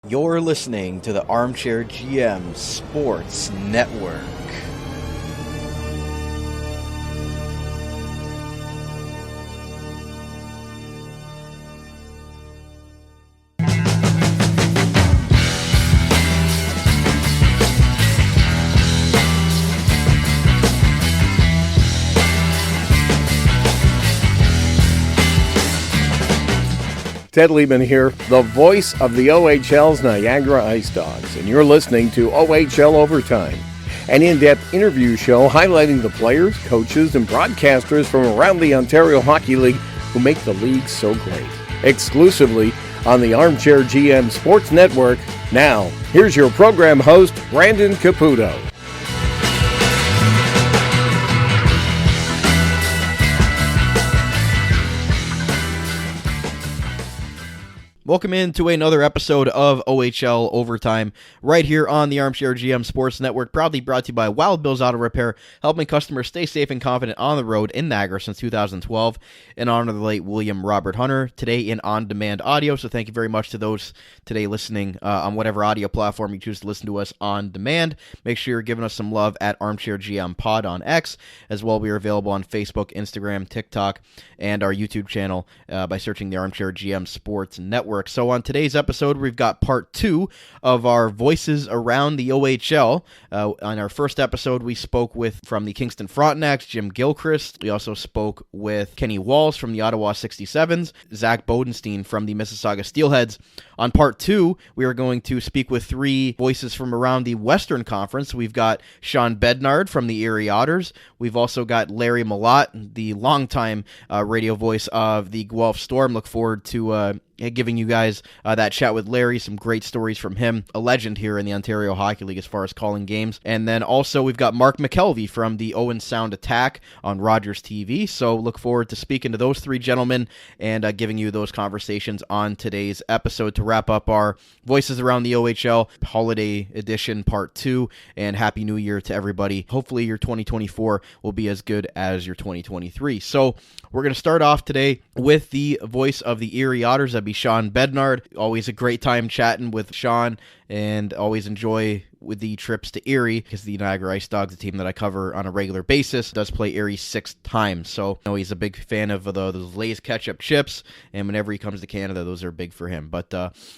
You're listening to the Armchair GM Sports Network. Ted Liebman here, the voice of the OHL's Niagara Ice Dogs, and you're listening to OHL Overtime, an in-depth interview show highlighting the players, coaches, and broadcasters from around the Ontario Hockey League who make the league so great. Exclusively on the Armchair GM Sports Network. Now, here's your program host, Brandon Caputo. Welcome into another episode of OHL Overtime right here on the Armchair GM Sports Network, proudly brought to you by Wild Bill's Auto Repair, helping customers stay safe and confident on the road in Niagara since 2012, in honor of the late William Robert Hunter, today in on-demand audio. So thank you very much to those today listening on whatever audio platform you choose to listen to us on demand. Make sure you're giving us some love at Armchair GM Pod on X. As well, we are available on Facebook, Instagram, TikTok, and our YouTube channel by searching the Armchair GM Sports Network. So on today's episode, we've got part 2 of our Voices Around the OHL. On our first episode, we spoke with, from the Kingston Frontenacs, Jim Gilchrist. We also spoke with Kenny Walls from the Ottawa 67s, Zach Bodenstein from the Mississauga Steelheads. On part 2, we are going to speak with 3 voices from around the Western Conference. We've got Shawn Bednard from the Erie Otters. We've also got Larry Mellot, the longtime radio voice of the Guelph Storm. Look forward to giving you guys that chat with Larry, some great stories from him, a legend here in the Ontario Hockey League as far as calling games. And then also we've got Mark McKelvie from the Owen Sound Attack on Rogers TV. So look forward to speaking to those 3 gentlemen and giving you those conversations on today's episode to wrap up our Voices Around the OHL Holiday Edition Part 2. And Happy New Year to everybody. Hopefully your 2024 will be as good as your 2023. So we're going to start off today with the voice of the Erie Otters. That'd be Shawn Bednard. Always a great time chatting with Shawn, and always enjoy with the trips to Erie, because the Niagara Ice Dogs, a team that I cover on a regular basis, does play Erie 6 times. So I know he's a big fan of those Lay's ketchup chips, and whenever he comes to Canada, those are big for him. But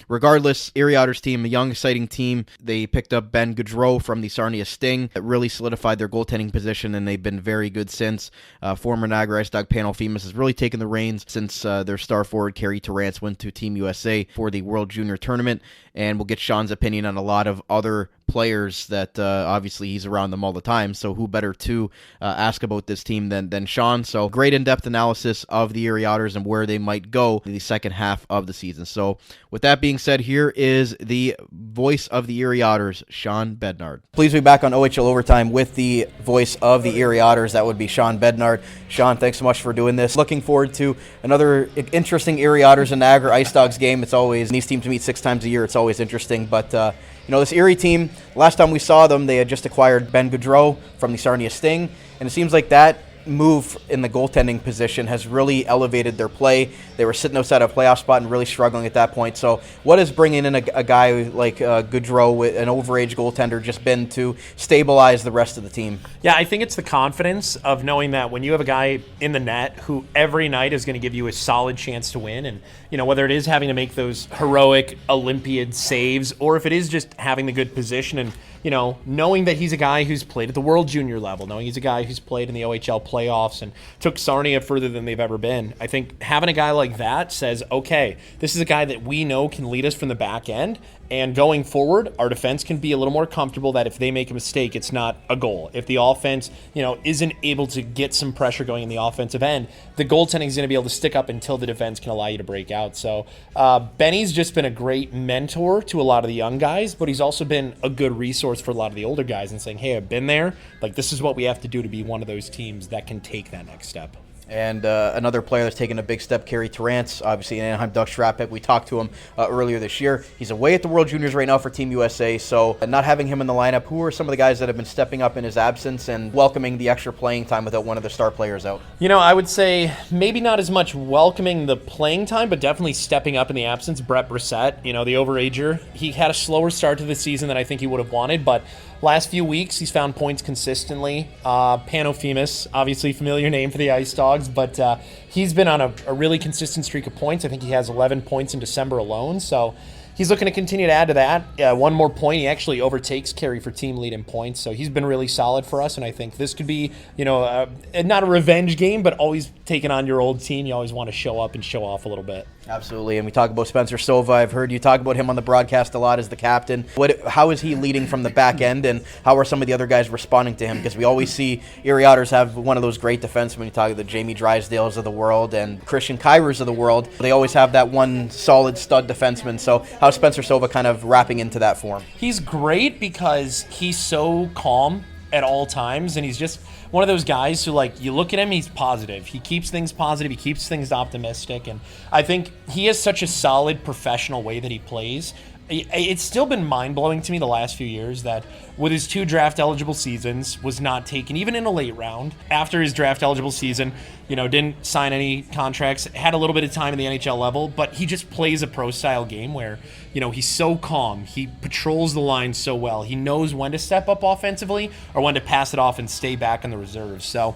regardless, Erie Otters team, a young, exciting team. They picked up Ben Gaudreay from the Sarnia Sting. That really solidified their goaltending position, and they've been very good since. Former Niagara Ice Dog Panel Femus has really taken the reins since their star forward, Kerry Terrance, went to Team USA for the World Junior Tournament. And we'll get Shawn's opinion on a lot of other players that obviously he's around them all the time, so who better to ask about this team than Shawn. So great in-depth analysis of the Erie Otters and where they might go in the second half of the season. So with that being said, here is the voice of the Erie Otters, Shawn Bednard. Please be back on OHL Overtime with the voice of the Erie Otters. That would be Shawn Bednard. Shawn, thanks so much for doing this. Looking forward to another interesting Erie Otters and Niagara Ice Dogs game. It's always, these teams meet 6 times a year. It's always interesting, but this Erie team, last time we saw them, they had just acquired Ben Gaudreay from the Sarnia Sting, and it seems like that move in the goaltending position has really elevated their play. They were sitting outside a playoff spot and really struggling at that point. So what is bringing in a guy like Gaudreay, with an overage goaltender, just been to stabilize the rest of the team? Yeah, I think it's the confidence of knowing that when you have a guy in the net who every night is going to give you a solid chance to win, and whether it is having to make those heroic Olympiad saves, or if it is just having the good position and knowing that he's a guy who's played at the World Junior level, knowing he's a guy who's played in the OHL playoffs and took Sarnia further than they've ever been. I think having a guy like that says, okay, this is a guy that we know can lead us from the back end, and going forward, our defense can be a little more comfortable that if they make a mistake, it's not a goal. If the offense, isn't able to get some pressure going in the offensive end, the goaltending is going to be able to stick up until the defense can allow you to break out. So Benny's just been a great mentor to a lot of the young guys, but he's also been a good resource for a lot of the older guys and saying, hey, I've been there. Like, this is what we have to do to be one of those teams that can take that next step. And another player that's taken a big step, Carey Terrance, obviously an Anaheim Ducks draft pick. We talked to him earlier this year. He's away at the World Juniors right now for Team USA, so not having him in the lineup, who are some of the guys that have been stepping up in his absence and welcoming the extra playing time without one of the star players out? I would say maybe not as much welcoming the playing time, but definitely stepping up in the absence. Brett Brissett, the overager, he had a slower start to the season than I think he would have wanted, but last few weeks, he's found points consistently. Panophemus, obviously familiar name for the Ice Dogs, but he's been on a really consistent streak of points. I think he has 11 points in December alone, so he's looking to continue to add to that. One more point, he actually overtakes Carey for team lead in points, so he's been really solid for us, and I think this could be, not a revenge game, but always taking on your old team. You always want to show up and show off a little bit. Absolutely, and we talk about Spencer Sova. I've heard you talk about him on the broadcast a lot as the captain. How is he leading from the back end, and how are some of the other guys responding to him? Because we always see Erie Otters have one of those great defensemen. You talk about the Jamie Drysdales of the world and Christian Kyrers of the world. They always have that one solid stud defenseman. So how's Spencer Sova kind of wrapping into that form? He's great because he's so calm at all times, and he's just one of those guys who, you look at him, he's positive. He keeps things positive. He keeps things optimistic. And I think he has such a solid professional way that he plays. It's still been mind-blowing to me the last few years that with his 2 draft-eligible seasons was not taken, even in a late round. After his draft-eligible season, didn't sign any contracts, had a little bit of time in the NHL level, but he just plays a pro-style game where, he's so calm. He patrols the line so well. He knows when to step up offensively or when to pass it off and stay back in the reserves. So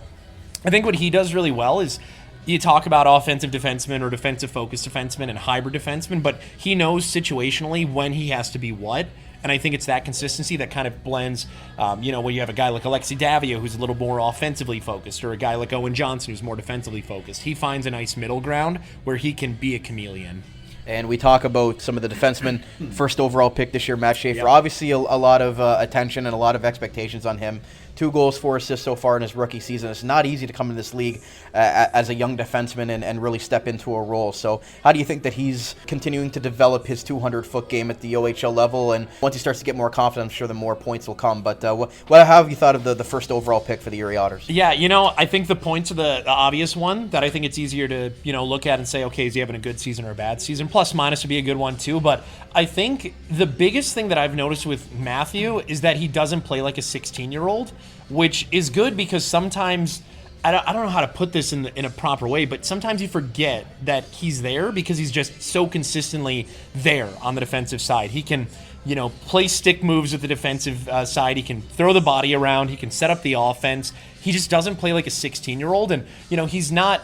I think what he does really well is you talk about offensive defensemen or defensive-focused defensemen and hybrid defensemen, but he knows situationally when he has to be what. And I think it's that consistency that kind of blends, when you have a guy like Alexi Davia who's a little more offensively focused, or a guy like Owen Johnson who's more defensively focused. He finds a nice middle ground where he can be a chameleon. And we talk about some of the defensemen, first overall pick this year, Matt Schaefer. Yep. Obviously a lot of attention and a lot of expectations on him. 2 goals, 4 assists so far in his rookie season. It's not easy to come into this league as a young defenseman and really step into a role. So how do you think that he's continuing to develop his 200-foot game at the OHL level? And once he starts to get more confident, I'm sure the more points will come. But how have you thought of the first overall pick for the Erie Otters? Yeah, I think the points are the obvious one that I think it's easier to, look at and say, okay, is he having a good season or a bad season? Plus, minus would be a good one too. But I think the biggest thing that I've noticed with Matthew is that he doesn't play like a 16-year-old, which is good because sometimes, I don't know how to put this in a proper way, but sometimes you forget that he's there because he's just so consistently there on the defensive side. He can, play stick moves with the defensive side. He can throw the body around. He can set up the offense. He just doesn't play like a 16-year-old. And, he's not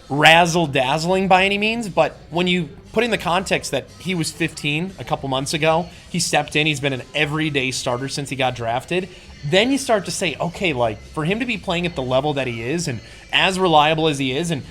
razzle-dazzling by any means, but when you put in the context that he was 15 a couple months ago, he stepped in, he's been an everyday starter since he got drafted, then you start to say, okay, for him to be playing at the level that he is and as reliable as he is, and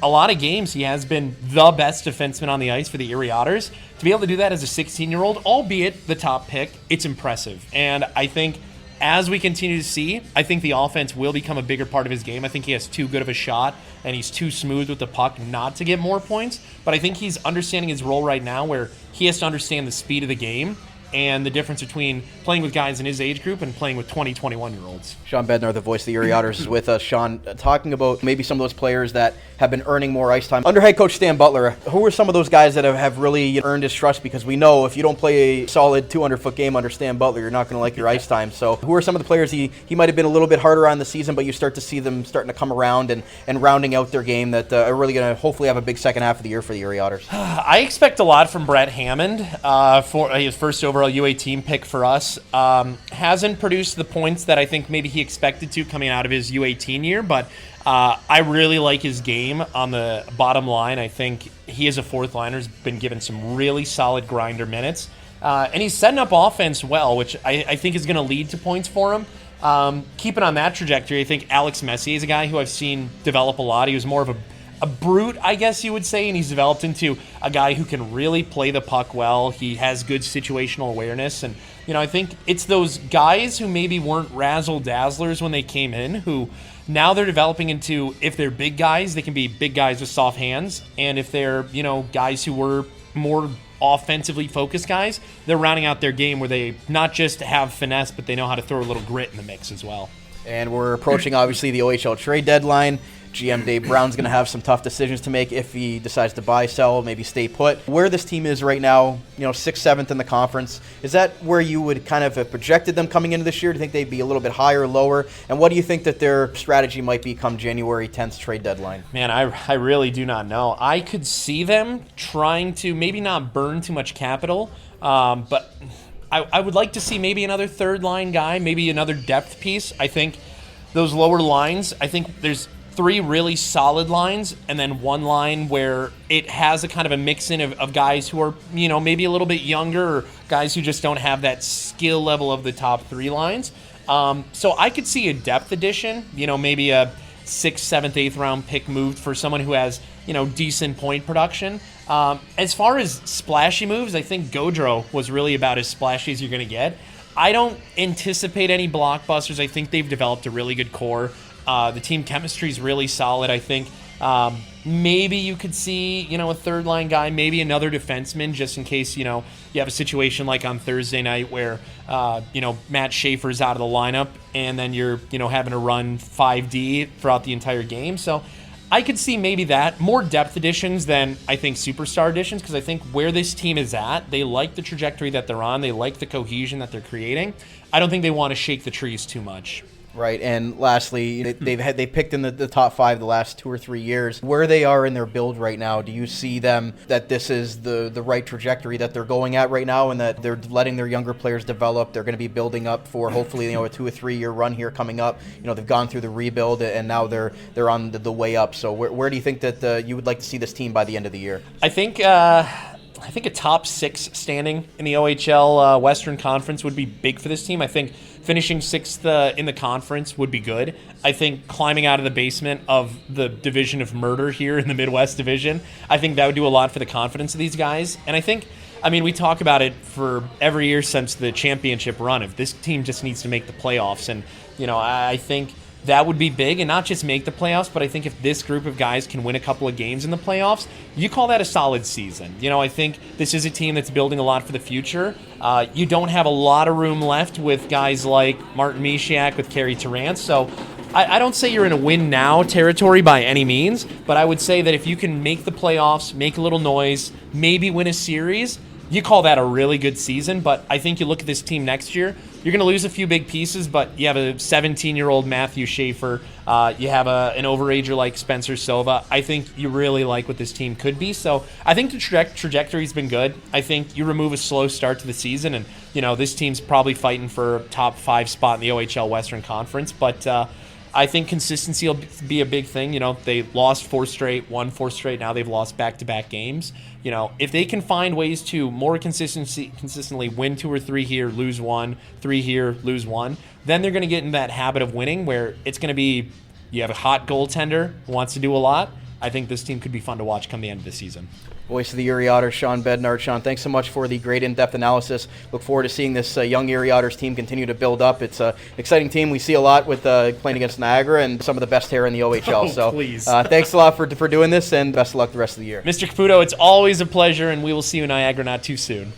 a lot of games he has been the best defenseman on the ice for the Erie Otters, to be able to do that as a 16-year-old, albeit the top pick, it's impressive. And I think as we continue to see, I think the offense will become a bigger part of his game. I think he has too good of a shot, and he's too smooth with the puck not to get more points. But I think he's understanding his role right now where he has to understand the speed of the game and the difference between playing with guys in his age group and playing with 20, 21-year-olds. Shawn Bednard, the voice of the Erie Otters, is with us. Shawn, talking about maybe some of those players that have been earning more ice time. Under head coach Stan Butler, who are some of those guys that have really earned his trust? Because we know if you don't play a solid 200-foot game under Stan Butler, you're not going to like your ice time. So who are some of the players he might have been a little bit harder on the season, but you start to see them starting to come around and rounding out their game that are really going to hopefully have a big second half of the year for the Erie Otters? I expect a lot from Brett Hammond for his first overall UA team pick for us. Hasn't produced the points that I think maybe he expected to coming out of his U18 year, but I really like his game on the bottom line. I think he as a fourth liner has been given some really solid grinder minutes, and he's setting up offense well, which I think is going to lead to points for him. Keeping on that trajectory, I think Alex Messier is a guy who I've seen develop a lot. He was more of a brute, I guess you would say, and he's developed into a guy who can really play the puck well. He has good situational awareness, and I think it's those guys who maybe weren't razzle-dazzlers when they came in, who now they're developing into, if they're big guys, they can be big guys with soft hands, and if they're, guys who were more offensively focused guys, they're rounding out their game where they not just have finesse, but they know how to throw a little grit in the mix as well. And we're approaching, obviously, the OHL trade deadline. GM Dave Brown's going to have some tough decisions to make if he decides to buy, sell, maybe stay put. Where this team is right now, 6th, 7th in the conference, is that where you would kind of have projected them coming into this year? Do you think they'd be a little bit higher, lower? And what do you think that their strategy might be come January 10th trade deadline? Man, I really do not know. I could see them trying to maybe not burn too much capital, but I would like to see maybe another third line guy, maybe another depth piece. I think those lower lines, I think there's 3 really solid lines and then 1 line where it has a kind of a mix-in of guys who are, maybe a little bit younger or guys who just don't have that skill level of the top 3 lines. So I could see a depth addition, maybe a 6th, 7th, 8th round pick moved for someone who has, decent point production. As far as splashy moves, I think Gaudreay was really about as splashy as you're going to get. I don't anticipate any blockbusters. I think they've developed a really good core. The team chemistry is really solid. I think maybe you could see, a third line guy, maybe another defenseman, just in case, you have a situation like on Thursday night where, Matt Schaefer's out of the lineup and then you're, having to run 5D throughout the entire game. So I could see maybe that. More depth additions than I think superstar additions, because I think where this team is at, they like the trajectory that they're on. They like the cohesion that they're creating. I don't think they want to shake the trees too much. Right, and lastly, they picked in the top 5 the last 2 or 3 years. Where they are in their build right now, do you see them that this is the right trajectory that they're going at right now, and that they're letting their younger players develop? They're going to be building up for hopefully a 2 or 3 year run here coming up. They've gone through the rebuild and now they're on the way up. So where do you think that you would like to see this team by the end of the year? I think a top 6 standing in the OHL Western Conference would be big for this team. I think finishing 6th in the conference would be good. I think climbing out of the basement of the division of murder here in the Midwest Division, I think that would do a lot for the confidence of these guys. And I think, we talk about it for every year since the championship run. If this team just needs to make the playoffs, and I think that would be big, and not just make the playoffs, but I think if this group of guys can win a couple of games in the playoffs, you call that a solid season. I think this is a team that's building a lot for the future. You don't have a lot of room left with guys like Martin Misiak, with Carey Terrance, so I don't say you're in a win-now territory by any means, but I would say that if you can make the playoffs, make a little noise, maybe win a series, you call that a really good season. But I think you look at this team next year, you're going to lose a few big pieces, but you have a 17-year-old Matthew Schaefer. You have an overager like Spencer Silva. I think you really like what this team could be. So I think the trajectory's been good. I think you remove a slow start to the season, and this team's probably fighting for a top 5 spot in the OHL Western Conference. But I think consistency will be a big thing. They lost 4 straight, won 4 straight. Now they've lost back-to-back games. If they can find ways to more consistently win 2 or 3 here, lose 1, 3 here, lose 1, then they're going to get in that habit of winning where it's going to be, you have a hot goaltender who wants to do a lot. I think this team could be fun to watch come the end of the season. Voice of the Erie Otters, Shawn Bednard. Shawn, thanks so much for the great in-depth analysis. Look forward to seeing this young Erie Otters team continue to build up. It's an exciting team. We see a lot with playing against Niagara and some of the best hair in the OHL. Please. Thanks a lot for doing this, and best of luck the rest of the year. Mr. Caputo, it's always a pleasure, and we will see you in Niagara not too soon.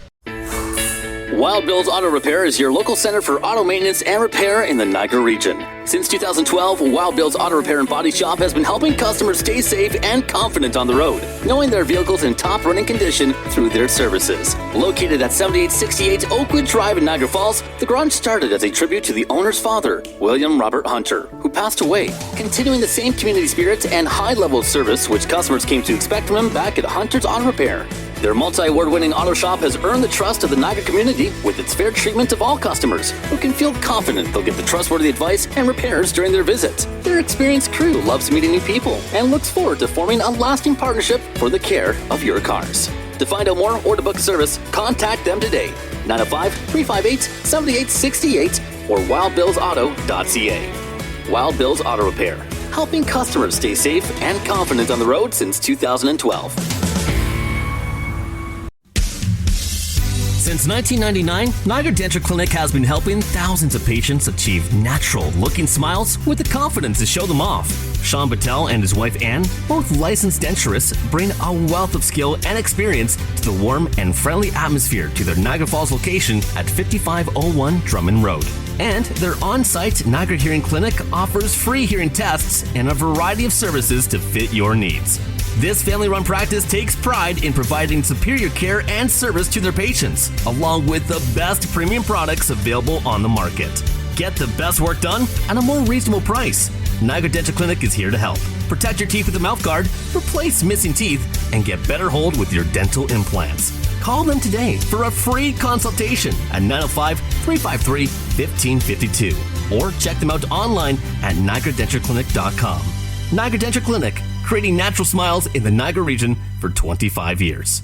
Wild Bill's Auto Repair is your local center for auto maintenance and repair in the Niagara region. Since 2012, Wild Bill's Auto Repair and Body Shop has been helping customers stay safe and confident on the road, knowing their vehicles in top running condition through their services. Located at 7868 Oakwood Drive in Niagara Falls, the garage started as a tribute to the owner's father, William Robert Hunter, who passed away, continuing the same community spirit and high level of service which customers came to expect from him back at Hunter's Auto Repair. Their multi-award-winning auto shop has earned the trust of the Niagara community with its fair treatment of all customers, who can feel confident they'll get the trustworthy advice and repairs during their visit. Their experienced crew loves meeting new people and looks forward to forming a lasting partnership for the care of your cars. To find out more or to book service, contact them today, 905-358-7868 or wildbillsauto.ca. Wild Bill's Auto Repair, helping customers stay safe and confident on the road since 2012. Since 1999, Niagara Dental Clinic has been helping thousands of patients achieve natural-looking smiles with the confidence to show them off. Sean Patel and his wife Ann, both licensed denturists, bring a wealth of skill and experience to the warm and friendly atmosphere to their Niagara Falls location at 5501 Drummond Road. And their on-site Niagara Hearing Clinic offers free hearing tests and a variety of services to fit your needs. This family-run practice takes pride in providing superior care and service to their patients, along with the best premium products available on the market. Get the best work done at a more reasonable price. Niagara Dental Clinic is here to help. Protect your teeth with a mouth guard, replace missing teeth, and get better hold with your dental implants. Call them today for a free consultation at 905-353-1552 or check them out online at niagaradentalclinic.com. Niagara Dental Clinic, creating natural smiles in the Niagara region for 25 years.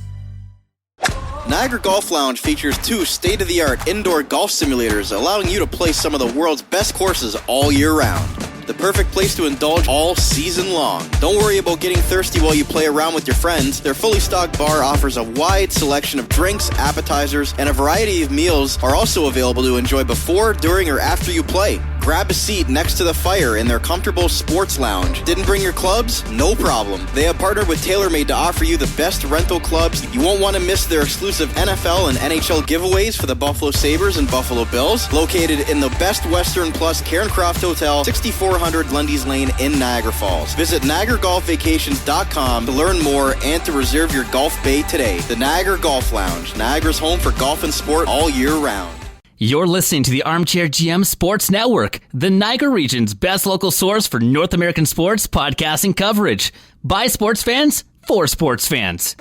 Niagara Golf Lounge features 2 state-of-the-art indoor golf simulators, allowing you to play some of the world's best courses all year round. The perfect place to indulge all season long. Don't worry about getting thirsty while you play around with your friends. Their fully stocked bar offers a wide selection of drinks, appetizers, and a variety of meals are also available to enjoy before, during, or after you play. Grab a seat next to the fire in their comfortable sports lounge. Didn't bring your clubs? No problem. They have partnered with TaylorMade to offer you the best rental clubs. You won't want to miss their exclusive NFL and NHL giveaways for the Buffalo Sabres and Buffalo Bills. Located in the Best Western Plus Cairncroft Hotel, 6400 Lundy's Lane in Niagara Falls. Visit NiagaraGolfVacations.com to learn more and to reserve your golf bay today. The Niagara Golf Lounge, Niagara's home for golf and sport all year round. You're listening to the Armchair GM Sports Network, the Niagara region's best local source for North American sports podcasting coverage. By sports fans, for sports fans.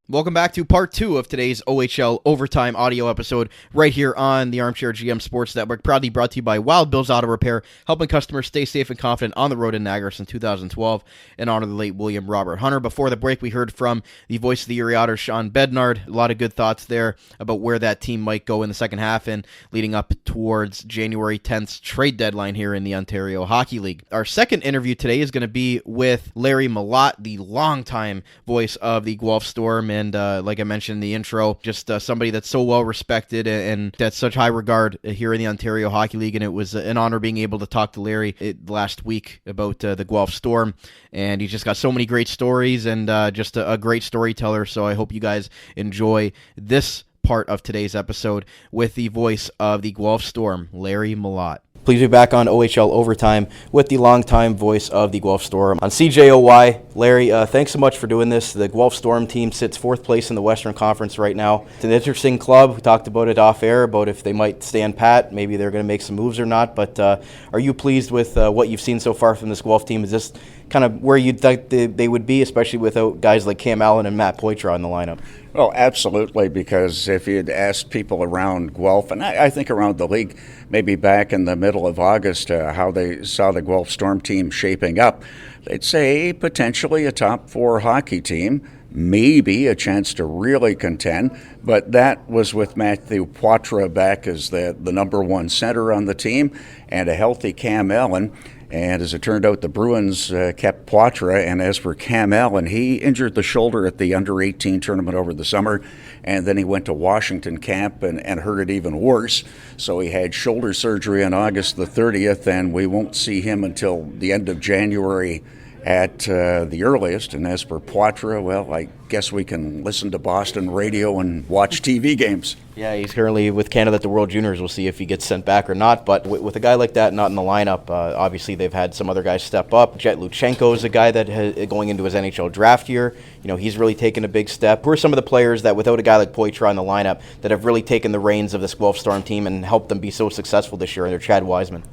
Welcome back to part 2 of today's OHL Overtime audio episode right here on the Armchair GM Sports Network, proudly brought to you by Wild Bill's Auto Repair, helping customers stay safe and confident on the road in Niagara since 2012, in honor of the late William Robert Hunter. Before the break, we heard from the voice of the Erie Otters, Shawn Bednard. A lot of good thoughts there about where that team might go in the second half and leading up towards January 10th's trade deadline here in the Ontario Hockey League. Our second interview today is going to be with Larry Mellot, the longtime voice of the Guelph Storm, and like I mentioned in the intro, just somebody that's so well respected and that's such high regard here in the Ontario Hockey League. And it was an honor being able to talk to Larry last week about the Guelph Storm. And he's just got so many great stories and just a great storyteller. So I hope you guys enjoy this part of today's episode with the voice of the Guelph Storm, Larry Mellot. Please be back on OHL Overtime with the longtime voice of the Guelph Storm on CJOY. Larry, thanks so much for doing this. The Guelph Storm team sits 4th place in the Western Conference right now. It's an interesting club. We talked about it off air, about if they might stand pat, maybe they're going to make some moves or not. But are you pleased with what you've seen so far from this Guelph team? Is this kind of where you'd think they would be, especially without guys like Cam Allen and Matt Poitras in the lineup? Well, absolutely, because if you'd asked people around Guelph, and I think around the league, maybe back in the middle of August, how they saw the Guelph Storm team shaping up, they'd say potentially a top 4 hockey team, maybe a chance to really contend, but that was with Matthew Poitras back as the number 1 center on the team and a healthy Cam Allen. And as it turned out, the Bruins kept Poitras, and as for Cam Allen, he injured the shoulder at the under-18 tournament over the summer, and then he went to Washington camp and hurt it even worse. So he had shoulder surgery on August the 30th, and we won't see him until the end of January at the earliest. And as for Poitras, well, I guess we can listen to Boston radio and watch TV games. Yeah, he's currently with Canada at the World Juniors. We'll see if he gets sent back or not. But with a guy like that not in the lineup, obviously they've had some other guys step up. Jet Luchenko is a guy that going into his NHL draft year, he's really taken a big step. Who are some of the players that, without a guy like Poitras in the lineup, that have really taken the reins of this Guelph Storm team and helped them be so successful this year under Chad Wiseman?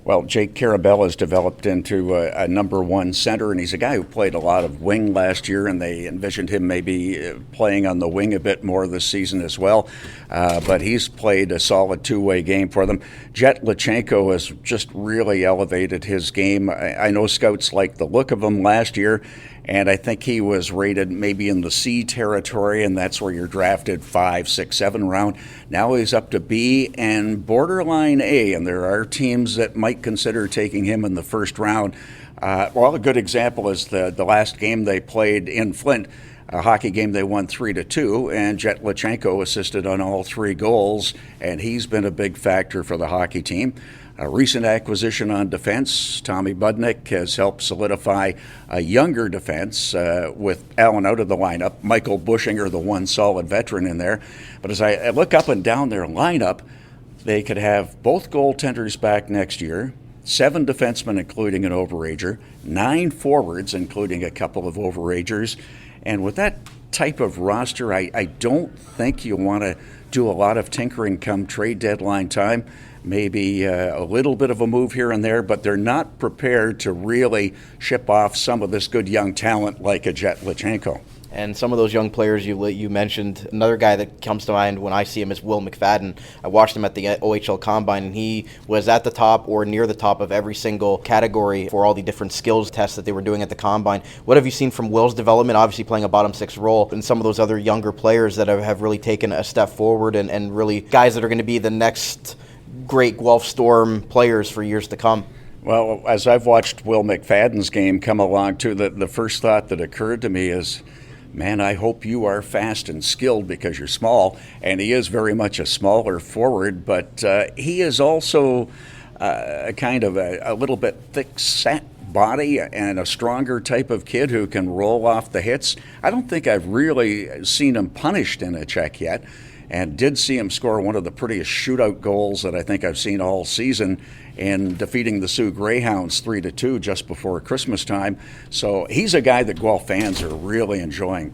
Well, Jake Carabell has developed into a number 1 center, and he's a guy who played a lot of wing last year, and they envisioned him maybe playing on the wing a bit more this season as well. But he's played a solid 2-way game for them. Jet Luchenko has just really elevated his game. I know scouts liked the look of him last year, and I think he was rated maybe in the C territory, and that's where you're drafted 5, 6, 7 round. Now he's up to B and borderline A, and there are teams that might might consider taking him in the first round. Well, a good example is the last game they played in Flint, a hockey game they won 3-2, and Jet Lachenko assisted on all 3 goals, and he's been a big factor for the hockey team. A recent acquisition on defense, Tommy Budnick, has helped solidify a younger defense with Allen out of the lineup. Michael Bushinger, the one solid veteran in there. But as I look up and down their lineup, they could have both goaltenders back next year, 7 defensemen, including an overager, 9 forwards, including a couple of overagers. And with that type of roster, I don't think you want to do a lot of tinkering come trade deadline time. Maybe a little bit of a move here and there, but they're not prepared to really ship off some of this good young talent like a Jet Lachenko. And some of those young players you mentioned, another guy that comes to mind when I see him is Will McFadden. I watched him at the OHL Combine, and he was at the top or near the top of every single category for all the different skills tests that they were doing at the Combine. What have you seen from Will's development, obviously playing a bottom 6 role, and some of those other younger players that have really taken a step forward and really guys that are going to be the next great Guelph Storm players for years to come? Well, as I've watched Will McFadden's game come along, too, the first thought that occurred to me is, man, I hope you are fast and skilled because you're small. And he is very much a smaller forward, but he is also kind of a little bit thick-set body and a stronger type of kid who can roll off the hits. I don't think I've really seen him punished in a check yet, and did see him score one of the prettiest shootout goals that I think I've seen all season in defeating the Sioux Greyhounds 3-2 just before Christmas time. So he's a guy that Guelph fans are really enjoying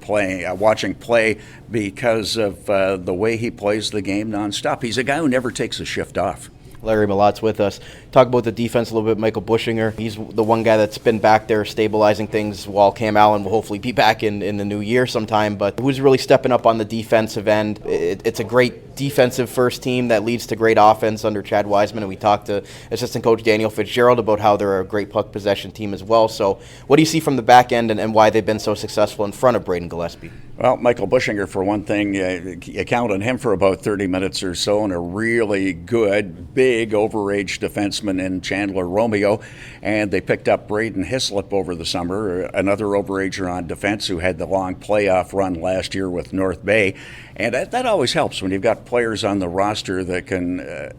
watching play because of the way he plays the game nonstop. He's a guy who never takes a shift off. Larry Mellot's with us. Talk about the defense a little bit. Michael Bushinger, he's the one guy that's been back there stabilizing things while Cam Allen will hopefully be back in the new year sometime. But who's really stepping up on the defensive end? It's a great defensive first team that leads to great offense under Chad Wiseman, and we talked to assistant coach Daniel Fitzgerald about how they're a great puck possession team as well. So what do you see from the back end and why they've been so successful in front of Braden Gillespie? Well, Michael Bushinger, for one thing, you count on him for about 30 minutes or so, and a really good, big, overage defenseman in Chandler Romeo. And they picked up Braden Hislop over the summer, another overager on defense who had the long playoff run last year with North Bay. And that always helps when you've got players on the roster that can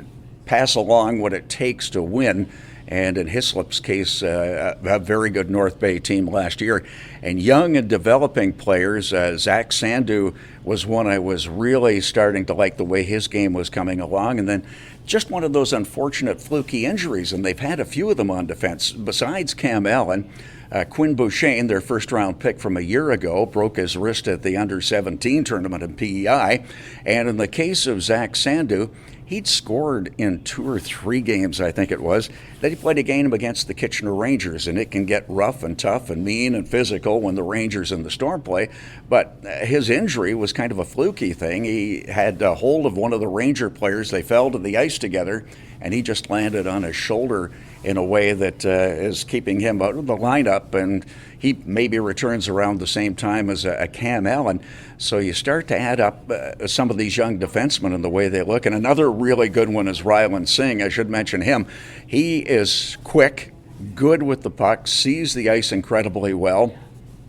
pass along what it takes to win. And in Hislop's case, a very good North Bay team last year. And young and developing players, Zach Sandu was one I was really starting to like the way his game was coming along. And then just one of those unfortunate fluky injuries, and they've had a few of them on defense. Besides Cam Allen, Quinn Bouchane, their first-round pick from a year ago, broke his wrist at the Under-17 tournament in PEI. And in the case of Zach Sandu, he'd scored in 2 or 3 games, I think it was. Then he played a game against the Kitchener Rangers, and it can get rough and tough and mean and physical when the Rangers and the Storm play. But his injury was kind of a fluky thing. He had a hold of one of the Ranger players. They fell to the ice together, and he just landed on his shoulder in a way that is keeping him out of the lineup, and he maybe returns around the same time as a Cam Allen. So you start to add up some of these young defensemen and the way they look. And another really good one is Ryland Singh. I should mention him. He is quick, good with the puck, sees the ice incredibly well.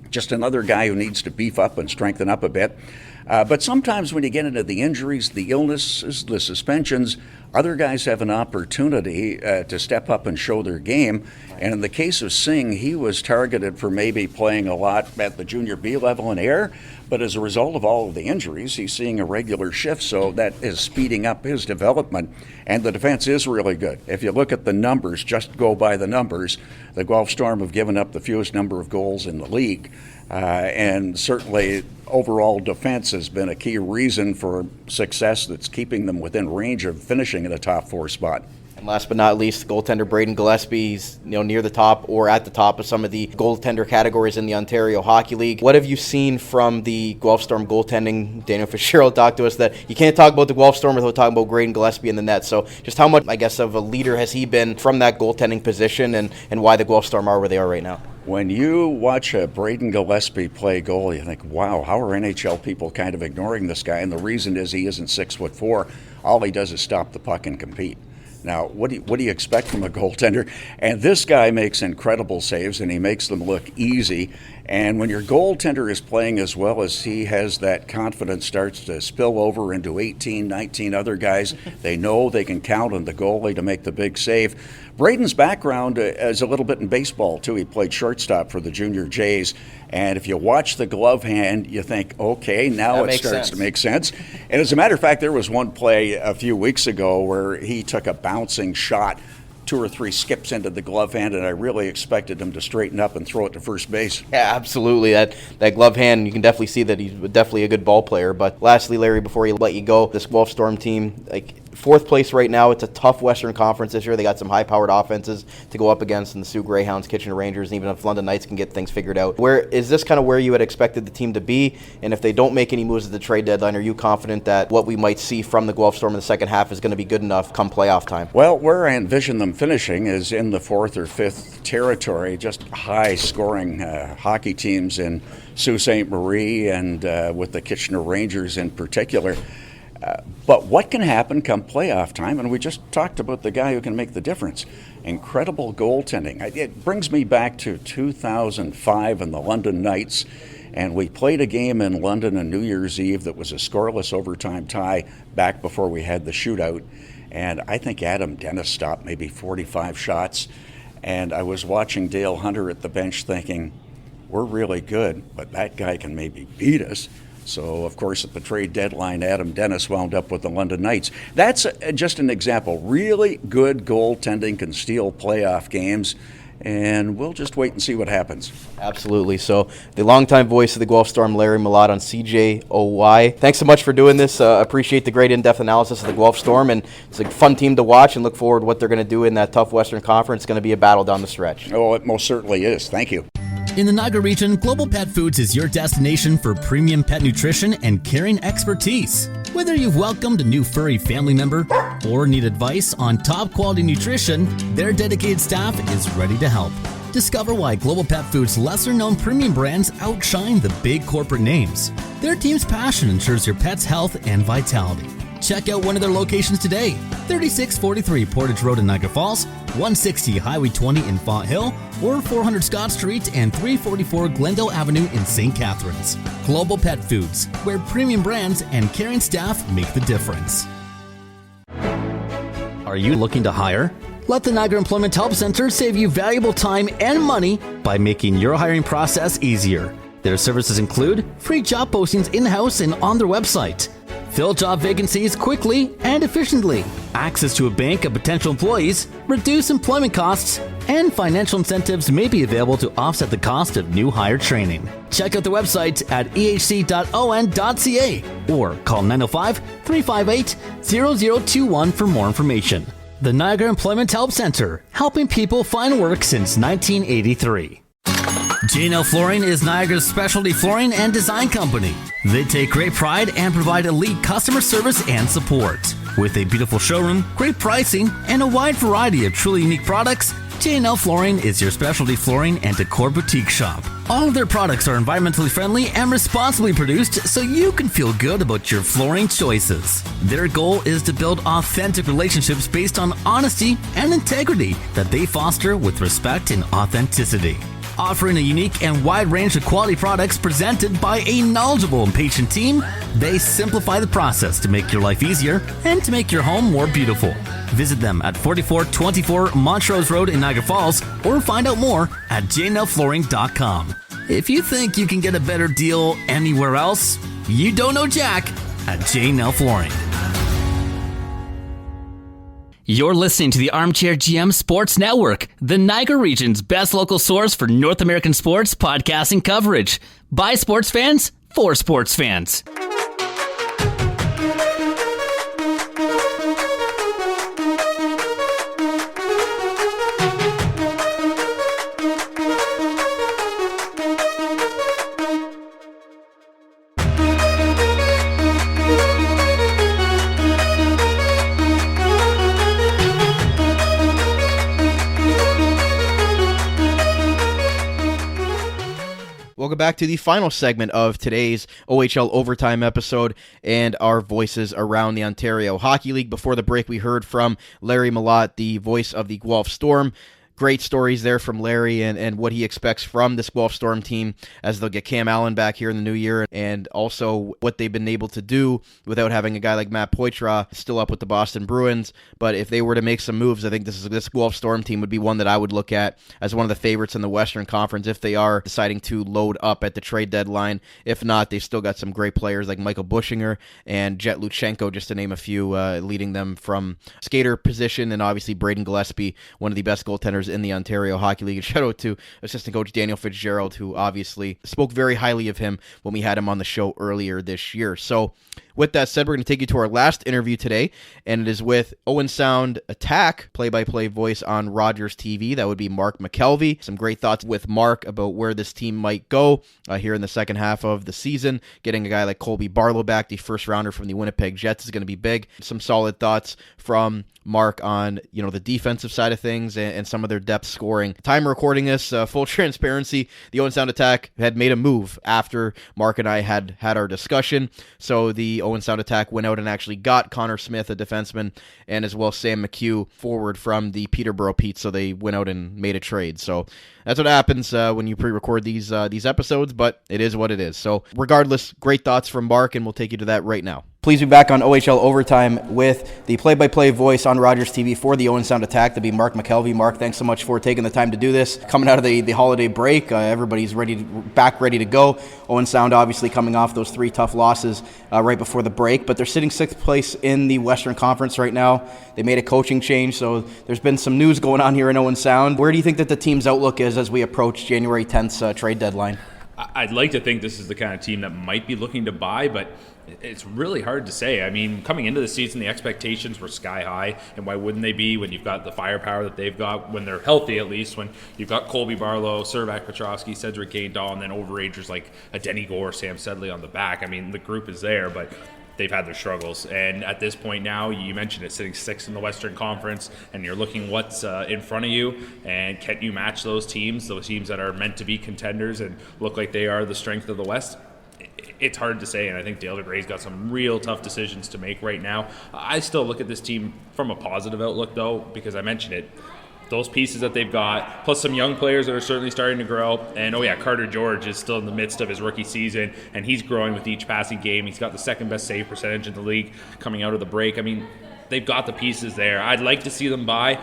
Just another guy who needs to beef up and strengthen up a bit. But sometimes when you get into the injuries, the illnesses, the suspensions, other guys have an opportunity to step up and show their game. And in the case of Singh, he was targeted for maybe playing a lot at the junior B level in Ayr. But as a result of all of the injuries, he's seeing a regular shift, so that is speeding up his development. And the defense is really good. If you look at the numbers, just go by the numbers, the Guelph Storm have given up the fewest number of goals in the league. And certainly overall defense has been a key reason for success that's keeping them within range of finishing in a top 4 spot. And last but not least, goaltender Braden Gillespie is near the top or at the top of some of the goaltender categories in the Ontario Hockey League. What have you seen from the Guelph Storm goaltending? Daniel Fitzgerald talked to us that you can't talk about the Guelph Storm without talking about Braden Gillespie in the net. So just how much, I guess, of a leader has he been from that goaltending position and why the Guelph Storm are where they are right now? When you watch Braden Gillespie play goal, you think, wow, how are NHL people kind of ignoring this guy? And the reason is he isn't 6'4". All he does is stop the puck and compete. Now, what do you expect from a goaltender? And this guy makes incredible saves, and he makes them look easy. And when your goaltender is playing as well as he has, that confidence starts to spill over into 18, 19 other guys. They know they can count on the goalie to make the big save. Braden's background is a little bit in baseball, too. He played shortstop for the Junior Jays. And if you watch the glove hand, you think, okay, now it starts to make sense. And as a matter of fact, there was one play a few weeks ago where he took a bouncing shot, 2 or 3 skips into the glove hand, and I really expected him to straighten up and throw it to first base. Yeah, absolutely. That glove hand, you can definitely see that he's definitely a good ball player. But lastly, Larry, before you let you go, this Guelph Storm team, like 4th place right now. It's a tough Western Conference this year. They got some high-powered offenses to go up against in the Sioux Greyhounds, Kitchener Rangers, and even if London Knights can get things figured out. Where is this kind of where you had expected the team to be? And if they don't make any moves at the trade deadline, are you confident that what we might see from the Guelph Storm in the second half is going to be good enough come playoff time? Well, where I envision them finishing is in the 4th or 5th territory, just high-scoring hockey teams in Sault Ste. Marie and with the Kitchener Rangers in particular. But what can happen come playoff time? And we just talked about the guy who can make the difference. Incredible goaltending. It brings me back to 2005 and the London Knights. And we played a game in London on New Year's Eve that was a scoreless overtime tie back before we had the shootout. And I think Adam Dennis stopped maybe 45 shots. And I was watching Dale Hunter at the bench thinking, we're really good, but that guy can maybe beat us. So, of course, at the trade deadline, Adam Dennis wound up with the London Knights. That's just an example. Really good goaltending can steal playoff games, and we'll just wait and see what happens. Absolutely. So, the longtime voice of the Guelph Storm, Larry Mellot on CJOY. Thanks so much for doing this. Appreciate the great in-depth analysis of the Guelph Storm, and it's a fun team to watch and look forward to what they're going to do in that tough Western Conference. It's going to be a battle down the stretch. Oh, it most certainly is. Thank you. In the Niagara region, Global Pet Foods is your destination for premium pet nutrition and caring expertise. Whether you've welcomed a new furry family member or need advice on top quality nutrition, their dedicated staff is ready to help. Discover why Global Pet Foods' lesser-known premium brands outshine the big corporate names. Their team's passion ensures your pet's health and vitality. Check out one of their locations today, 3643 Portage Road in Niagara Falls, 160 Highway 20 in Font Hill, or 400 Scott Street and 344 Glendale Avenue in St. Catharines. Global Pet Foods, where premium brands and caring staff make the difference. Are you looking to hire? Let the Niagara Employment Help Center save you valuable time and money by making your hiring process easier. Their services include free job postings in-house and on their website, fill job vacancies quickly and efficiently, access to a bank of potential employees, reduce employment costs, and financial incentives may be available to offset the cost of new hire training. Check out the website at ehc.on.ca or call 905-358-0021 for more information. The Niagara Employment Help Center, helping people find work since 1983. J&L Flooring is Niagara's specialty flooring and design company. They take great pride and provide elite customer service and support. With a beautiful showroom, great pricing, and a wide variety of truly unique products, J&L Flooring is your specialty flooring and decor boutique shop. All of their products are environmentally friendly and responsibly produced so you can feel good about your flooring choices. Their goal is to build authentic relationships based on honesty and integrity that they foster with respect and authenticity. Offering a unique and wide range of quality products presented by a knowledgeable and patient team, they simplify the process to make your life easier and to make your home more beautiful. Visit them at 4424 Montrose Road in Niagara Falls or find out more at jnlflooring.com. If you think you can get a better deal anywhere else, you don't know Jack at J&L Flooring. You're listening to the Armchair GM Sports Network, the Niagara region's best local source for North American sports podcasting coverage. By sports fans, for sports fans. Welcome back to the final segment of today's OHL Overtime episode and our voices around the Ontario Hockey League. Before the break, we heard from Larry Mellot, the voice of the Guelph Storm. Great stories there from Larry and what he expects from this Guelph Storm team as they'll get Cam Allen back here in the new year, and also what they've been able to do without having a guy like Matt Poitras still up with the Boston Bruins. But if they were to make some moves, I think this Guelph Storm team would be one that I would look at as one of the favorites in the Western Conference if they are deciding to load up at the trade deadline. If not, they've still got some great players like Michael Bushinger and Jet Luchenko, just to name a few, leading them from skater position, and obviously Braden Gillespie, one of the best goaltenders in the Ontario Hockey League. And shout out to assistant coach Daniel Fitzgerald, who obviously spoke very highly of him when we had him on the show earlier this year. So with that said, we're going to take you to our last interview today, and it is with Owen Sound Attack, play-by-play voice on Rogers TV. That would be Mark McKelvie. Some great thoughts with Mark about where this team might go here in the second half of the season. Getting a guy like Colby Barlow back, the first rounder from the Winnipeg Jets, is going to be big. Some solid thoughts from Mark on the defensive side of things and some of their depth scoring. Time recording this, full transparency, the Owen Sound Attack had made a move after Mark and I had our discussion. So the Owen Sound Attack went out and actually got Connor Smith, a defenseman, and as well Sam McHugh, forward from the Peterborough Petes. So they went out and made a trade. So that's what happens when you pre-record these episodes, but it is what it is. So regardless, great thoughts from Mark, and we'll take you to that right now. Please be back on OHL Overtime with the play-by-play voice on Rogers TV for the Owen Sound Attack. That'd be Mark McKelvie. Mark, thanks so much for taking the time to do this. Coming out of the holiday break, everybody's ready to go. Owen Sound obviously coming off those 3 tough losses right before the break, but they're sitting 6th place in the Western Conference right now. They made a coaching change, so there's been some news going on here in Owen Sound. Where do you think that the team's outlook is as we approach January 10th's trade deadline? I'd like to think this is the kind of team that might be looking to buy, but it's really hard to say. I mean, coming into the season, the expectations were sky high, and why wouldn't they be when you've got the firepower that they've got, when they're healthy at least, when you've got Colby Barlow, Servac Petrovsky, Cedric Gaindahl, and then overagers like a Denny Gore, Sam Sedley on the back. I mean, the group is there, but they've had their struggles. And at this point now, you mentioned it, sitting 6th in the Western Conference, and you're looking what's in front of you, and can you match those teams that are meant to be contenders and look like they are the strength of the West? It's hard to say, and I think Dale DeGray's got some real tough decisions to make right now. I still look at this team from a positive outlook, though, because I mentioned it. Those pieces that they've got, plus some young players that are certainly starting to grow. And, Carter George is still in the midst of his rookie season, and he's growing with each passing game. He's got the second-best save percentage in the league coming out of the break. I mean, they've got the pieces there. I'd like to see them buy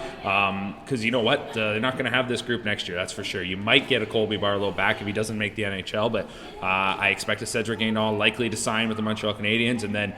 because you know what? They're not going to have this group next year, that's for sure. You might get a Colby Barlow back if he doesn't make the NHL, but I expect a Cedric Gaindahl likely to sign with the Montreal Canadiens, and then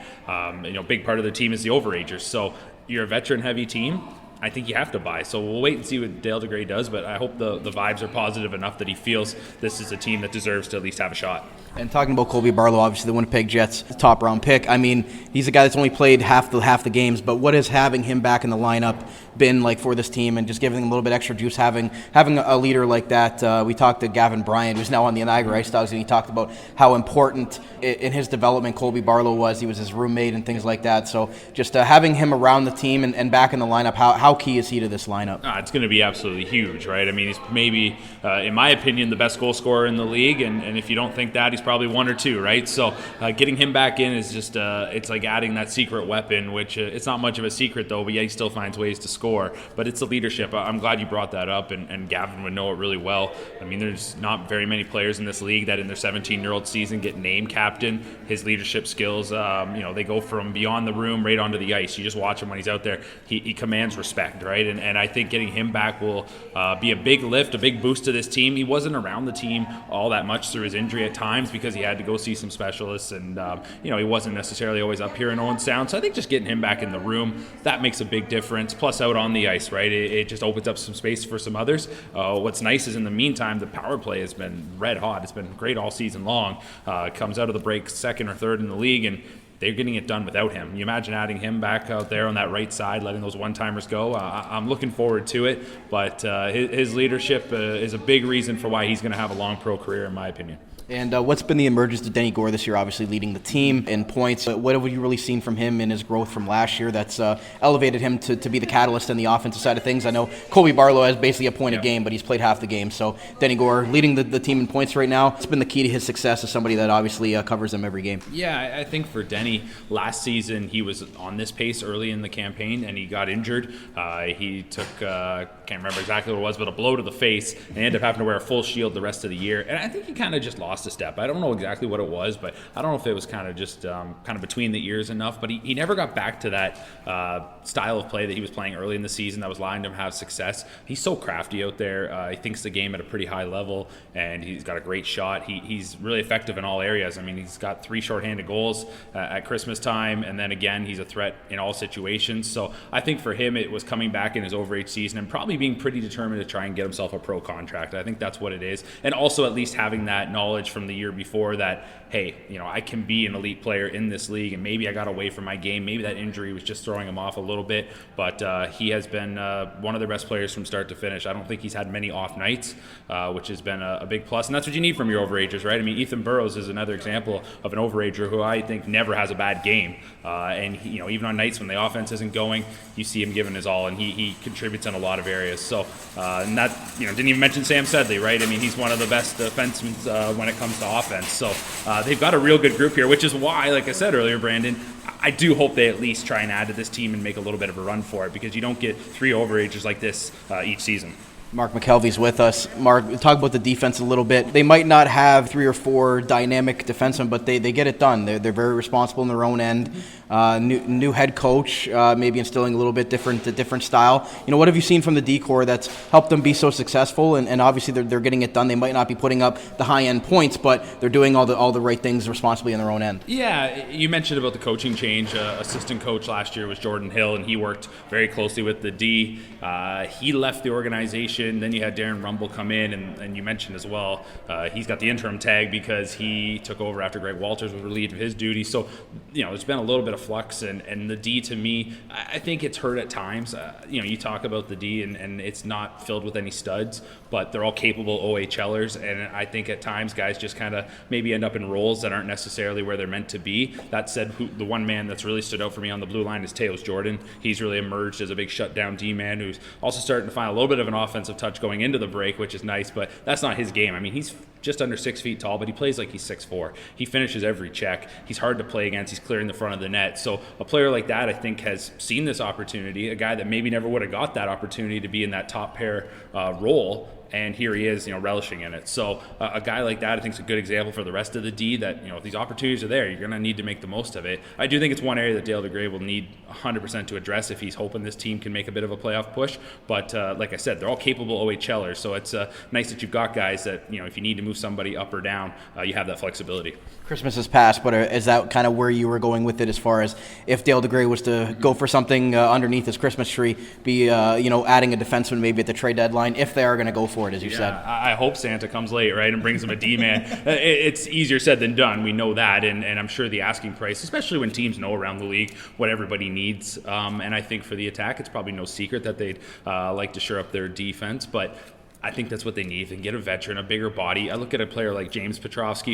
big part of the team is the overagers. So you're a veteran-heavy team. I think you have to buy. So we'll wait and see what Dale DeGray does, but I hope the vibes are positive enough that he feels this is a team that deserves to at least have a shot. And talking about Colby Barlow, obviously the Winnipeg Jets top round pick. I mean, he's a guy that's only played half the games, but what is having him back in the lineup been like for this team, and just giving them a little bit extra juice, having a leader like that? We talked to Gavin Bryant, who's now on the Niagara Ice Dogs, and he talked about how important in his development Colby Barlow was. He was his roommate and things like that. So just having him around the team and back in the lineup, how key is he to this lineup? It's going to be absolutely huge, right? I mean, he's maybe, in my opinion, the best goal scorer in the league, and if you don't think that, he's probably 1 or 2, right? So getting him back in is just, it's like adding that secret weapon, which it's not much of a secret, though, but yeah, he still finds ways to score. But it's the leadership. I'm glad you brought that up, and Gavin would know it really well. I mean, there's not very many players in this league that in their 17-year-old season get named captain. His leadership skills, they go from beyond the room right onto the ice. You just watch him when he's out there. He commands respect, right? And I think getting him back will be a big lift, a big boost to this team. He wasn't around the team all that much through his injury at times because he had to go see some specialists, and he wasn't necessarily always up here in Owen Sound. So I think just getting him back in the room, that makes a big difference. Plus out on the ice, right? It just opens up some space for some others. What's nice is in the meantime, the power play has been red hot. It's been great all season long. Comes out of the break 2nd or 3rd in the league, and they're getting it done without him. You imagine adding him back out there on that right side, letting those one-timers go. I'm looking forward to it, but his leadership is a big reason for why he's going to have a long pro career, in my opinion. And what's been the emergence of Denny Gore this year, obviously leading the team in points? What have you really seen from him in his growth from last year that's elevated him to be the catalyst in the offensive side of things? I know Colby Barlow has basically a point a game, but he's played half the game. So Denny Gore leading the team in points right now. It's been the key to his success as somebody that obviously covers him every game. Yeah, I think for Denny, last season he was on this pace early in the campaign and he got injured. He took, can't remember exactly what it was, but a blow to the face and ended up having to wear a full shield the rest of the year. And I think he kind of just lost a step. I don't know exactly what it was, but I don't know if it was kind of just kind of between the ears enough. But he never got back to that style of play that he was playing early in the season that was allowing him to have success. He's so crafty out there. He thinks the game at a pretty high level, and he's got a great shot. He's really effective in all areas. I mean, he's got 3 shorthanded goals at Christmas time, and then again, he's a threat in all situations. So I think for him, it was coming back in his overage season and probably being pretty determined to try and get himself a pro contract. I think that's what it is. And also at least having that knowledge from the year before that, hey, I can be an elite player in this league, and maybe I got away from my game. Maybe that injury was just throwing him off a little bit, but he has been one of the best players from start to finish. I don't think he's had many off nights, which has been a big plus, and that's what you need from your overagers, right? I mean, Ethan Burrows is another example of an overager who I think never has a bad game, and even on nights when the offense isn't going, you see him giving his all, and he contributes in a lot of areas. So, and that didn't even mention Sam Sedley, right? I mean, he's one of the best defensemen when it comes to offense. So they've got a real good group here, which is why, like I said earlier, Brandon, I do hope they at least try and add to this team and make a little bit of a run for it, because you don't get 3 overagers like this each season. Mark McKelvie's with us. Mark, talk about the defense a little bit. They might not have 3 or 4 dynamic defensemen, but they get it done. They're very responsible in their own end. New head coach, maybe instilling a little bit different style. What have you seen from the D-Corps that's helped them be so successful? And obviously they're getting it done. They might not be putting up the high-end points, but they're doing all the right things responsibly in their own end. Yeah, you mentioned about the coaching change. Assistant coach last year was Jordan Hill, and he worked very closely with the D. He left the organization. Then you had Darren Rumble come in, and you mentioned as well, he's got the interim tag because he took over after Greg Walters was relieved of his duty. So, there's been a little bit of flux, and the D, to me, I think it's hurt at times. You talk about the D, and it's not filled with any studs, but they're all capable OHLers, and I think at times guys just kind of maybe end up in roles that aren't necessarily where they're meant to be. That said, the one man that's really stood out for me on the blue line is Teos Jordan. He's really emerged as a big shutdown D-man who's also starting to find a little bit of an offensive touch going into the break, which is nice, but that's not his game. I mean, he's just under 6 feet tall, but he plays like he's 6'4". He finishes every check. He's hard to play against. He's clearing the front of the net. So a player like that, I think, has seen this opportunity, a guy that maybe never would have got that opportunity to be in that top pair role. And here he is, relishing in it. So a guy like that, I think, is a good example for the rest of the D that, if these opportunities are there, you're going to need to make the most of it. I do think it's one area that Dale DeGray will need 100% to address if he's hoping this team can make a bit of a playoff push. But like I said, they're all capable OHLers. So it's nice that you've got guys that, if you need to move somebody up or down, you have that flexibility. Christmas has passed, but is that kind of where you were going with it as far as if Dale DeGray was to go for something underneath his Christmas tree, be, adding a defenseman maybe at the trade deadline, if they are going to go for it, as you said? I hope Santa comes late, right, and brings him a D-man. It's easier said than done. We know that, and I'm sure the asking price, especially when teams know around the league what everybody needs, and I think for the Attack, it's probably no secret that they'd like to shore up their defense, but I think that's what they need. They can get a veteran, a bigger body. I look at a player like James Petrovsky,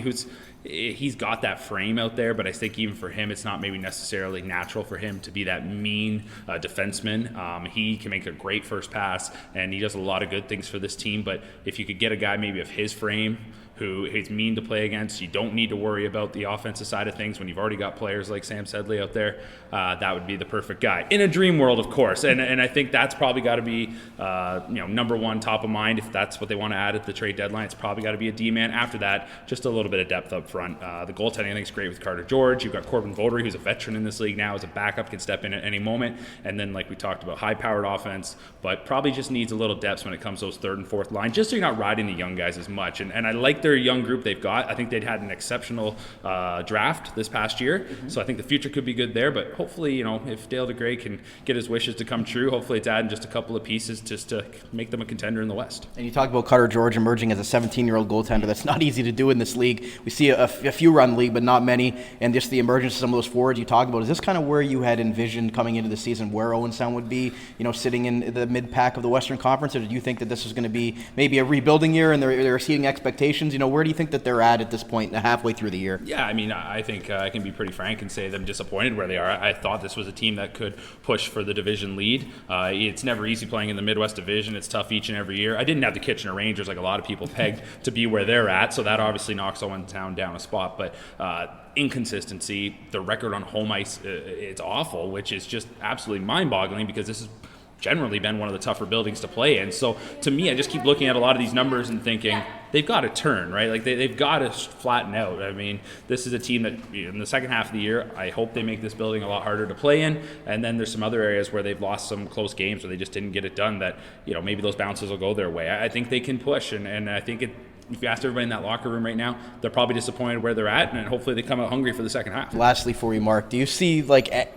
he's got that frame out there, but I think even for him, it's not maybe necessarily natural for him to be that mean defenseman. He can make a great first pass, and he does a lot of good things for this team, but if you could get a guy maybe of his frame, who is mean to play against, you don't need to worry about the offensive side of things when you've already got players like Sam Sedley out there, that would be the perfect guy. In a dream world, of course, and I think that's probably got to be number one, top of mind. If that's what they want to add at the trade deadline, it's probably got to be a D-man. After that, just a little bit of depth up front. The goaltending, I think, is great with Carter George. You've got Corbin Vaudry, who's a veteran in this league now, as a backup, can step in at any moment. And then, like we talked about, high-powered offense, but probably just needs a little depth when it comes to those third and fourth line, just so you're not riding the young guys as much. And I like their young group they've got. I think they'd had an exceptional draft this past year, so I think the future could be good there. But hopefully, if Dale DeGray can get his wishes to come true, hopefully it's adding just a couple of pieces just to make them a contender in the West. And you talked about Carter George emerging as a 17-year-old goaltender. That's not easy to do in this league. We see a few around the league, but not many. And just the emergence of some of those forwards you talked about. Is this kind of where you had envisioned coming into the season, where Owen Sound would be, sitting in the mid-pack of the Western Conference? Or did you think that this was going to be maybe a rebuilding year and they're exceeding expectations? Where do you think that they're at this point, halfway through the year? Yeah, I mean, I think I can be pretty frank and say I'm disappointed where they are. I thought this was a team that could push for the division lead. It's never easy playing in the Midwest Division. It's tough each and every year. I didn't have the Kitchener Rangers like a lot of people pegged to be where they're at, so that obviously knocks Owen Sound down a spot. But inconsistency, the record on home ice, it's awful, which is just absolutely mind-boggling because this has generally been one of the tougher buildings to play in. So to me, I just keep looking at a lot of these numbers and thinking they've got to turn, right? Like they've got to flatten out. I mean, this is a team that in the second half of the year, I hope they make this building a lot harder to play in. And then there's some other areas where they've lost some close games where they just didn't get it done that, maybe those bounces will go their way. I think they can push, and I think if you ask everybody in that locker room right now, they're probably disappointed where they're at, and hopefully they come out hungry for the second half. Lastly for you, Mark, do you see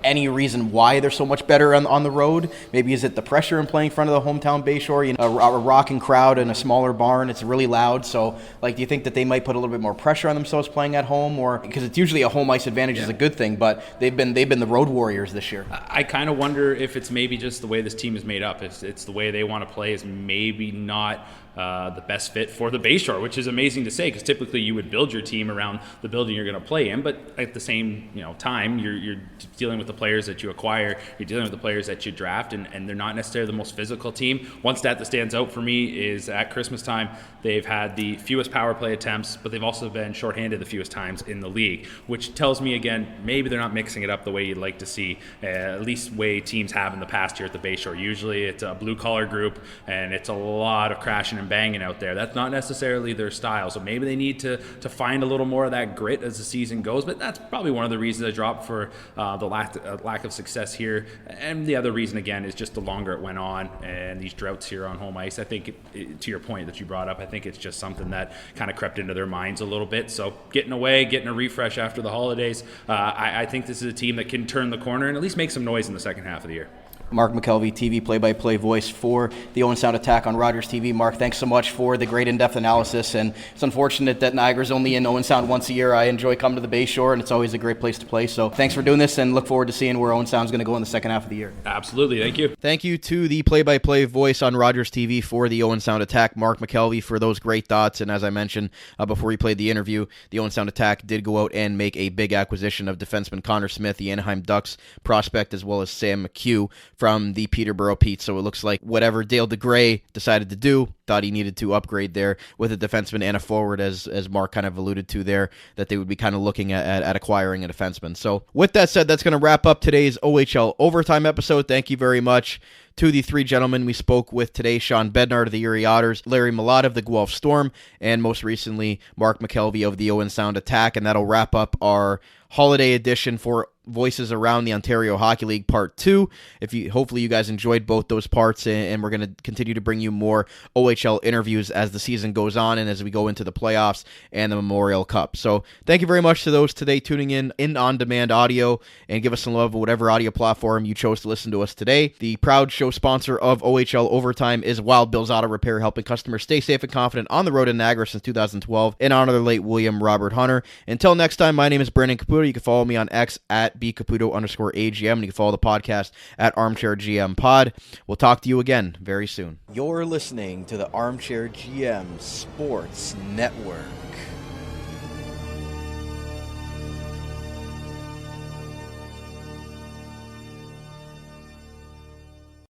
any reason why they're so much better on the road? Maybe is it the pressure in playing in front of the hometown Bayshore? A rocking crowd in a smaller barn, it's really loud. So, do you think that they might put a little bit more pressure on themselves playing at home, or because it's usually a home ice advantage is a good thing, but they've been the road warriors this year. I kind of wonder if it's maybe just the way this team is made up. It's the way they want to play is maybe not the best fit for the Bayshore, which is amazing to say because typically you would build your team around the building you're going to play in, but at the same time you're dealing with the players that you acquire, you're dealing with the players that you draft, and they're not necessarily the most physical team. One stat that stands out for me is at Christmas time they've had the fewest power play attempts, but they've also been shorthanded the fewest times in the league, which tells me again maybe they're not mixing it up the way you'd like to see, at least way teams have in the past here at the Bayshore. Usually it's a blue collar group and it's a lot of crashing and banging out there. That's not necessarily their style, so maybe they need to find a little more of that grit as the season goes, but that's probably one of the reasons I dropped for the lack of success here. And the other reason again is just the longer it went on and these droughts here on home ice. I think to your point that you brought up, I think it's just something that kind of crept into their minds a little bit. So getting a refresh after the holidays, I think this is a team that can turn the corner and at least make some noise in the second half of the year. Mark McKelvie, TV play-by-play voice for the Owen Sound Attack on Rogers TV. Mark, thanks so much for the great in-depth analysis, and it's unfortunate that Niagara's only in Owen Sound once a year. I enjoy coming to the Bayshore, and it's always a great place to play, so thanks for doing this, and look forward to seeing where Owen Sound's going to go in the second half of the year. Absolutely, thank you. Thank you to the play-by-play voice on Rogers TV for the Owen Sound Attack, Mark McKelvie, for those great thoughts, and as I mentioned before we played the interview, the Owen Sound Attack did go out and make a big acquisition of defenseman Connor Smith, the Anaheim Ducks prospect, as well as Sam McHugh from the Peterborough Pete. So it looks like whatever Dale DeGray decided to do, thought he needed to upgrade there with a defenseman and a forward, as Mark kind of alluded to there, that they would be kind of looking at acquiring a defenseman. So with that said, that's going to wrap up today's OHL Overtime episode. Thank you very much to the three gentlemen we spoke with today: Shawn Bednard of the Erie Otters, Larry Mellot of the Guelph Storm, and most recently Mark McKelvie of the Owen Sound Attack. And that'll wrap up our holiday edition for Voices Around the Ontario Hockey League Part 2. Hopefully you guys enjoyed both those parts, and we're going to continue to bring you more OHL interviews as the season goes on and as we go into the playoffs and the Memorial Cup. So thank you very much to those today tuning in on-demand audio, and give us some love on whatever audio platform you chose to listen to us today. The proud show sponsor of OHL Overtime is Wild Bill's Auto Repair, helping customers stay safe and confident on the road in Niagara since 2012 in honor of the late William Robert Hunter. Until next time, my name is Brandon Caputo. You can follow me on X at @bcaputo_AGM, and you can follow the podcast at Armchair GM Pod. We'll talk to you again very soon. You're listening to the Armchair GM Sports Network.